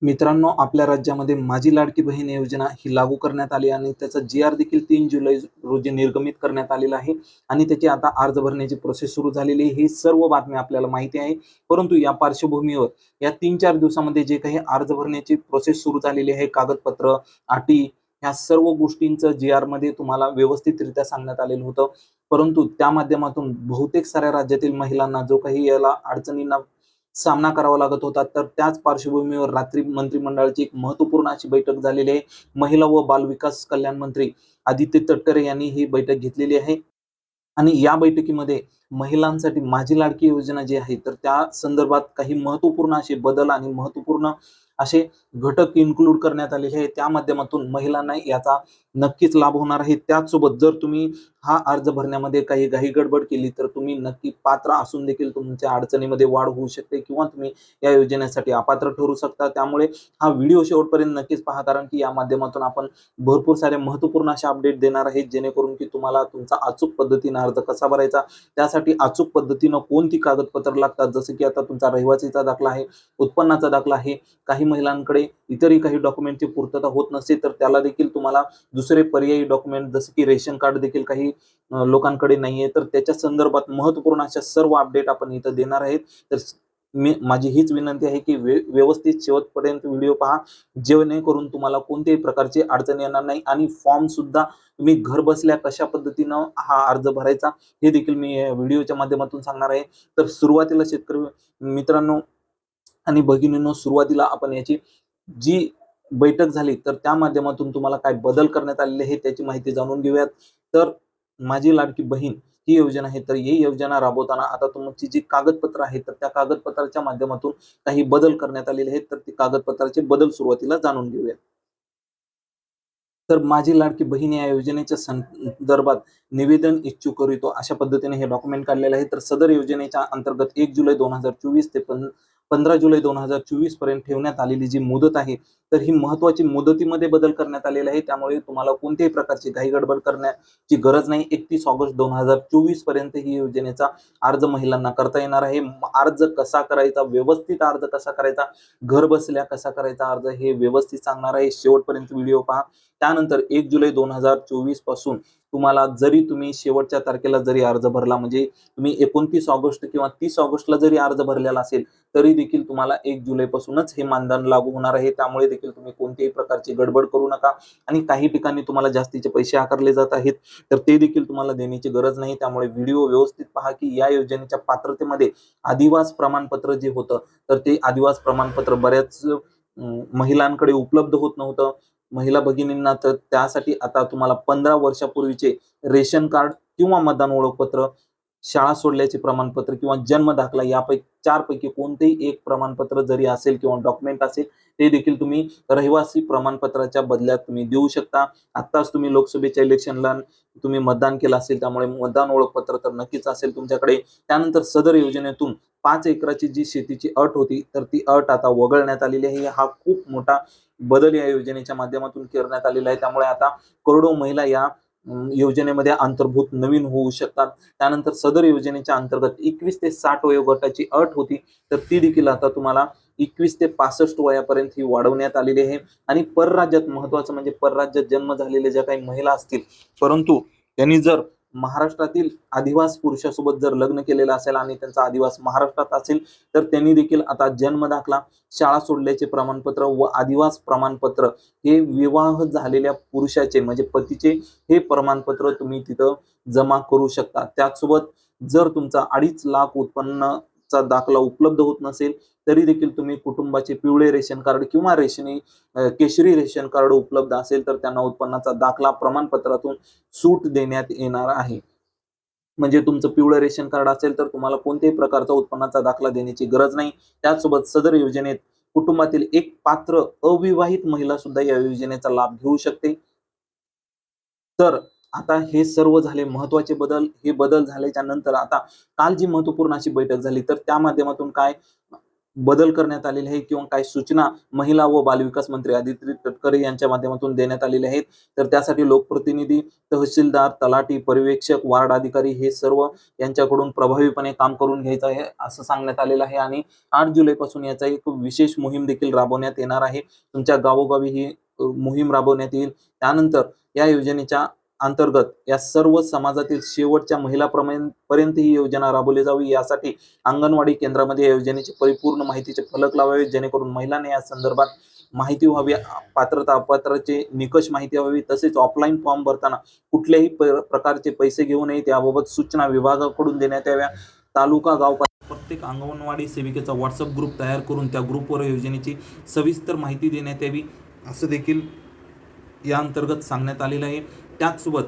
मित्रांनो, आपल्या राज्यामध्ये माझी लाडकी बहीण योजना ही लागू करण्यात आली आणि त्याचा जी-आर देखील 3 जुलै रोजी निर्गमित करण्यात आलेला आहे आणि त्याची आता अर्ज भरण्याची प्रोसेस सुरू झालेली आहे. ही सर्व बातमी आपल्याला माहिती आहे. परंतु या पार्श्वभूमीवर या 3-4 दिवसामध्ये जे काही अर्ज भरण्याची प्रोसेस सुरू झालेली आहे, कागदपत्र, अटी ह्या सर्व गोष्टींचं जी-आरमध्ये तुम्हाला व्यवस्थितरित्या सांगण्यात आलेलं होतं. परंतु त्या माध्यमातून बहुतेक साऱ्या राज्यातील महिलांना जो काही याला अडचणींना सामना करावा लागत होता. तर त्याच पार्श्वभूमीवर रात्री मंत्रिमंडळाची एक महत्त्वपूर्ण अशी बैठक झालेली आहे. महिला व बालविकास कल्याण मंत्री आदित्य तटकरे यांनी ही बैठक घेतलेली आहे. आणि या बैठकीमध्ये महिलांसाठी माझी लाडकी योजना जी आहे, तर त्या संदर्भात काही महत्त्वपूर्ण असे बदल आणि महत्त्वपूर्ण असे घटक इन्क्लूड करण्यात आलेले आहेत. त्या माध्यमातून महिलांना याचा नक्कीच लाभ होणार आहे. त्याचसोबत जर तुम्ही हा अर्ज भरण्यामध्ये काही घाई-गडबड केली, तर तुम्ही नक्की पात्र असून देखील तुमच्या अडचणीमध्ये वाढ होऊ शकते किंवा तुम्ही या योजनेसाठी अपात्र ठरू शकता. त्यामुळे हा व्हिडिओ शेवटपर्यंत नक्कीच पहा, कारण की या माध्यमातून आपण भरपूर सारे महत्त्वपूर्ण असे अपडेट देणार आहेत, जेणेकरून की तुम्हाला तुमचा अचूक पद्धतीने अर्ज कसा भरायचा, त्यासाठी अचूक पद्धतीनं कोणती कागदपत्र लागतात, जसं की आता तुमचा रहिवासीचा दाखला आहे, उत्पन्नाचा दाखला आहे. काही महिलांकडे इतरही काही डॉक्युमेंटची पूर्तता होत नसते, तर त्याला देखील तुम्हाला दुसरे पर्यायी डॉक्युमेंट जसं की रेशन कार्ड देखील काही लोकांकडे नाहीये. तर त्याच्या संदर्भात महत्त्वपूर्ण अशा सर्व अपडेट आपण इथं देणार आहेत. तर माझी हीच विनंती आहे की व्यवस्थित शेवटपर्यंत व्हिडिओ पहा, जेणेकरून तुम्हाला कोणत्याही प्रकारची अडचण येणार नाही आणि फॉर्म सुद्धा तुम्ही घर बसल्या कशा पद्धतीनं हा अर्ज भरायचा हे देखील मी या व्हिडिओच्या माध्यमातून सांगणार आहे. तर सुरुवातीला शेतकरी मित्रांनो आणि भगिनींनो, सुरुवातीला आपण याची जी बैठक झाली, तर त्या माध्यमातून तुम्हाला काय बदल करण्यात आलेले आहे त्याची माहिती जाणून घेऊयात. तर माझी लाडकी बहीण ही योजना आहे, तर ही योजना राबवताना आता तुमची जी कागदपत्र आहेत, तर त्या कागदपत्राच्या माध्यमातून काही बदल करण्यात आलेले आहेत. तर ते कागदपत्राचे बदल सुरुवातीला जाणून घेऊया. तर माझी लाडकी बहीण या योजनेच्या संदर्भात निवेदन इच्छुकरितो अशा पद्धतीने हे डॉक्युमेंट काढलेलं आहे. तर सदर योजनेच्या अंतर्गत 1 जुलै 2024 ते 15 जुलै 2024 पर्यंत ठेवण्यात आलेली जी मुदत आहे, तर ही महत्त्वाची मुदतीमध्ये बदल करण्यात आलेला आहे. त्यामुळे तुम्हाला कोणत्याही प्रकारची घाई-गडबड करण्याची गरज नाही. 31 ऑगस्ट 2024 पर्यंत ही योजनेचा अर्ज महिलांना करता येणार आहे. अर्ज कसा करायचा, व्यवस्थित अर्ज कसा करायचा, घर बसल्या कसा करायचा अर्ज, हे व्यवस्थित सांगणार आहे. शेवटपर्यंत व्हिडिओ पहा. त्यानंतर 1 जुलै 2024 पासून तुम्हाला जरी तुम्ही शेवटच्या तारखेला जरी अर्ज भरला, म्हणजे तुम्ही 29 ऑगस्ट किंवा 30 ऑगस्टला जरी अर्ज भरलेला असेल, तरी देखील तुम्हाला 1 जुलैपासूनच हे मानधन लागू होणार आहे. त्यामुळे देखील तुम्ही कोणत्याही प्रकारची गडबड करू नका आणि काही ठिकाणी तुम्हाला जास्तीचे पैसे आकारले जात आहेत, तर ते देखील तुम्हाला देण्याची गरज नाही. त्यामुळे व्हिडिओ व्यवस्थित पहा, की या योजनेच्या पात्रतेमध्ये आदिवास प्रमाणपत्र जे होतं, तर ते आदिवास प्रमाणपत्र बऱ्याच महिलांकडे उपलब्ध होत नव्हतं. महिला भगिनींना तर त्यासाठी आता तुम्हाला 15 वर्षापूर्वीचे रेशन कार्ड किंवा मतदान ओळखपत्र, शाळा सोडल्याचे प्रमाणपत्र किंवा जन्म दाखला यापैकी 4 पैकी कोणतेही एक प्रमाणपत्र जरी असेल किंवा डॉक्युमेंट असेल, ते देखील तुम्ही रहिवासी प्रमाणपत्राच्या बदल्यात तुम्ही देऊ शकता. आत्ताच तुम्ही लोकसभेच्या इलेक्शनला तुम्ही मतदान केलं असेल, त्यामुळे मतदान ओळखपत्र तर नक्कीच असेल तुमच्याकडे. त्यानंतर सदर योजनेतून 5 एकराची जी शेतीची अट होती, तर ती अट आता वगळण्यात आलेली आहे. हा खूप मोठा बदल या योजनेच्या माध्यमातून करण्यात आलेला आहे. त्यामुळे आता करोडो महिला या योजनेमध्ये अंतर्भूत नवीन होऊ शकतात. त्यानंतर सदर योजनेच्या अंतर्गत 21 ते 60 वयोगटाची अट होती, तर ती देखील आता तुम्हाला 21 ते 65 वयापर्यंत ही वाढवण्यात आलेली आहे. आणि परराज्यात महत्त्वाचं म्हणजे परराज्यात जन्म झालेल्या ज्या काही महिला असतील, परंतु त्यांनी जर महाराष्ट्रातील आदिवासी पुरुषासोबत जर लग्न केलेलं असेल आणि त्यांचा आदिवास महाराष्ट्रात असेल, तर त्यांनी देखील आता जन्म दाखला, शाळा सोडल्याचे प्रमाणपत्र व आदिवास प्रमाणपत्र हे विवाह झालेल्या पुरुषाचे म्हणजे पतीचे हे प्रमाणपत्र तुम्ही तिथं जमा करू शकता. त्याचसोबत जर तुमचा 2.5 लाख उत्पन्नाचा दाखला उपलब्ध होत नसेल, तरी देखील तुम्ही कुटुंबाचे पिवळे रेशन कार्ड किंवा केशरी रेशन कार्ड उपलब्ध असेल, तर त्यांना उत्पन्नाचा दाखला प्रमाणपत्रातून सूट देण्यात येणार आहे. म्हणजे तुमचं पिवळं रेशन कार्ड असेल, तर तुम्हाला कोणत्याही प्रकारचा उत्पन्नाचा दाखला देण्याची गरज नाही. त्याचसोबत सदर योजनेत कुटुंबातील एक पात्र अविवाहित महिला सुद्धा या योजनेचा लाभ घेऊ शकते. तर आता हे सर्व झाले महत्त्वाचे बदल. हे बदल झाल्याच्या नंतर आता काल जी महत्त्वपूर्ण अशी बैठक झाली, तर त्या माध्यमातून काय बदल करण्यात आलेले आहे किंवा काही सूचना महिला व बालविकास मंत्री आदिती तटकरे यांच्या माध्यमातून देण्यात आलेले आहेत. तर त्यासाठी लोकप्रतिनिधी, तहसीलदार, तलाठी, पर्यवेक्षक, वार्ड अधिकारी हे सर्व यांच्याकडून प्रभावीपणे काम करून घ्यायचं आहे असं सांगण्यात आलेलं आहे. आणि 8 जुलैपासून याचा एक विशेष मोहीम देखील राबवण्यात येणार आहे. तुमच्या गावोगावी ही मोहीम राबवण्यात येईल. त्यानंतर या योजनेच्या अंतर्गत या सर्व समाजातील शेवटच्या महिलापर्यंत ही योजना राबवली जावी, यासाठी अंगणवाडी केंद्रामध्ये या योजनेची परिपूर्ण माहितीचे फलक लावावे, जेणेकरून महिलांना या संदर्भात माहिती व्हावी, पात्रता अपात्रतेचे निकष माहिती व्हावी. तसेच ऑफलाईन फॉर्म भरताना कुठल्याही प्रकारचे पैसे घेऊ नये याबाबत सूचना विभागाकडून देण्यात याव्या. तालुका गाव प्रत्येक अंगणवाडी सेविकेचा व्हॉट्सअप ग्रुप तयार करून त्या ग्रुपवर योजनेची सविस्तर माहिती देण्यात यावी असं देखील या अंतर्गत सांगण्यात आलेलं आहे. त्याचसोबत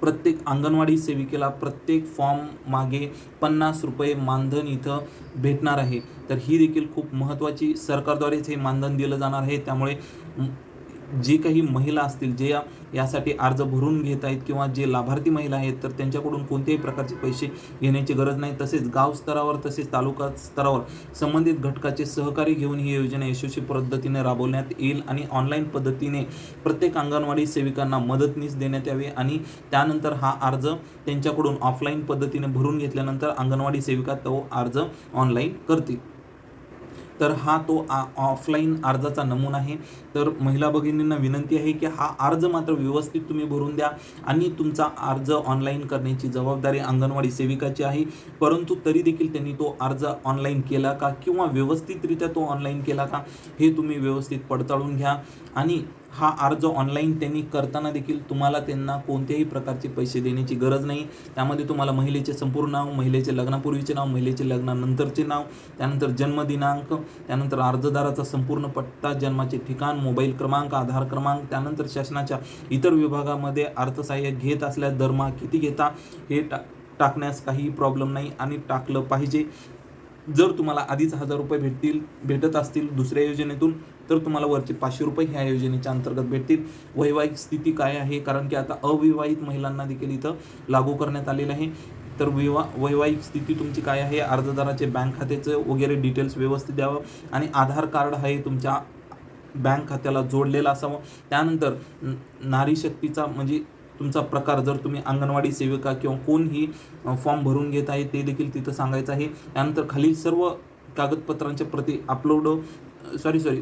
प्रत्येक अंगणवाडी सेविकेला प्रत्येक फॉर्म मागे 50 रुपये मानधन इथं भेटणार आहे. तर ही देखील खूप महत्त्वाची, सरकारद्वारेच हे मानधन दिलं जाणार आहे. त्यामुळे जे काही महिला असतील जे यासाठी अर्ज भरून घेत आहेत किंवा जे लाभार्थी महिला आहेत तर त्यांच्याकडून कोणत्याही प्रकारचे पैसे घेण्याची गरज नाही. तसेच गाव स्तरावर तसेच तालुका स्तरावर संबंधित घटकाचे सहकार्य घेऊन ही योजना यशस्वी पद्धतीने राबवण्यात येईल आणि ऑनलाईन पद्धतीने प्रत्येक अंगणवाडी सेविकांना मदतनीस देण्यात यावे आणि त्यानंतर हा अर्ज त्यांच्याकडून ऑफलाईन पद्धतीने भरून घेतल्यानंतर अंगणवाडी सेविका तो अर्ज ऑनलाईन करतील. तर हा तो ऑफलाईन अर्जाचा नमुना आहे. तर महिला भगिनींना विनंती आहे की हा अर्ज मात्र व्यवस्थित तुम्ही भरून द्या आणि तुमचा अर्ज ऑनलाईन करण्याची जबाबदारी अंगणवाडी सेविकाची आहे. परंतु तरी देखील त्यांनी तो अर्ज ऑनलाईन केला का किंवा व्यवस्थितरित्या तो ऑनलाईन केला का हे तुम्ही व्यवस्थित पडताळून घ्या. आणि हा अर्ज ऑनलाईन त्यांनी करताना देखील तुम्हाला त्यांना कोणत्याही प्रकारचे पैसे देण्याची गरज नाही. त्यामध्ये तुम्हाला महिलेचे संपूर्ण नाव, महिलेचे लग्नापूर्वीचे नाव, महिलेचे लग्नानंतरचे नाव, त्यानंतर जन्मदिनांक, त्यानंतर अर्जदाराचा संपूर्ण पत्ता, जन्माचे ठिकाण, मोबाईल क्रमांक, आधार क्रमांक, त्यानंतर शासनाच्या इतर विभागामध्ये अर्थसहाय्य घेत असल्यास दरमहा किती घेता हे टाकण्यास काही प्रॉब्लेम नाही आणि टाकलं पाहिजे. जर तुम्हाला आधीच 1000 रुपये भेटत असतील दुसऱ्या योजनेतून तर तुम्हाला वरचे 500 रुपये ह्या योजनेच्या अंतर्गत भेटतील. वैवाहिक स्थिती काय आहे, कारण की आता अविवाहित महिलांना देखील इथं लागू करण्यात आलेलं आहे. तर वैवाहिक स्थिती तुमची काय आहे, अर्जदाराचे बँक खात्याचं वगैरे डिटेल्स व्यवस्थित द्यावं आणि आधार कार्ड आहे तुमच्या बँक खात्याला जोडलेला असावं. त्यानंतर नारी शक्तीचा म्हणजे तुमचा प्रकार, जर तुम्ही अंगणवाडी सेविका किंवा कोणही फॉर्म भरून घेत आहे ते देखील तिथं सांगायचं आहे. त्यानंतर खालील सर्व कागदपत्रांच्या प्रती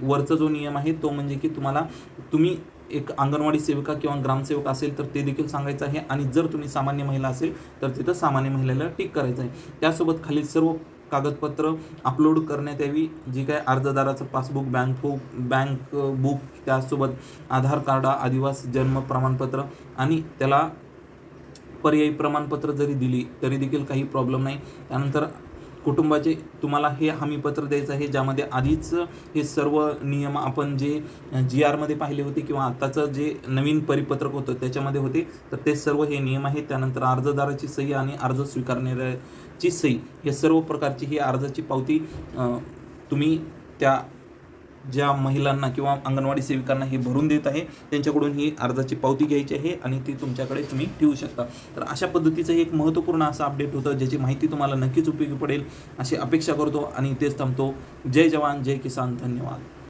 वरचा जो नियम आहे तो म्हणजे की तुम्ही एक अंगणवाडी सेविका किंवा ग्रामसेवक असेल तर ते देखील सांगायचं आहे आणि जर तुम्ही सामान्य महिला असेल तर तिथं सामान्य महिलेला टिक करायचं आहे. त्यासोबत खालील सर्व कागदपत्र अपलोड करण्यात यावी, जी काय अर्जदाराचं पासबुक, बँक बुक, त्यासोबत आधार कार्ड, आदिवासी जन्म प्रमाणपत्र आणि त्याला पर्यायी प्रमाणपत्र जरी दिली तरी देखील काही प्रॉब्लेम नाही. त्यानंतर कुटुंबाचे तुम्हाला हे हमीपत्र द्यायचं आहे, ज्यामध्ये आधीच हे सर्व नियम आपण जे GR मध्ये पाहिले होते किंवा आत्ताचं जे नवीन परिपत्रक होतं त्याच्यामध्ये होते, तर ते सर्व हे नियम आहेत. त्यानंतर अर्जदाराची सही आणि अर्ज स्वीकारणाऱ्याची सही, हे सर्व प्रकारची ही अर्जाची पावती तुम्ही त्या ज्या महिलांना किंवा अंगणवाडी सेविकांना हे भरून देत आहे त्यांच्याकडून ही अर्जाची पावती घ्यायची आहे आणि ती तुमच्याकडे तुम्ही ठेवू शकता. तर अशा पद्धतीचं एक महत्त्वपूर्ण असं अपडेट होतं ज्याची माहिती तुम्हाला नक्कीच उपयोगी पडेल अशी अपेक्षा करतो आणि इथेच थांबतो. जय जवान जय किसान, धन्यवाद.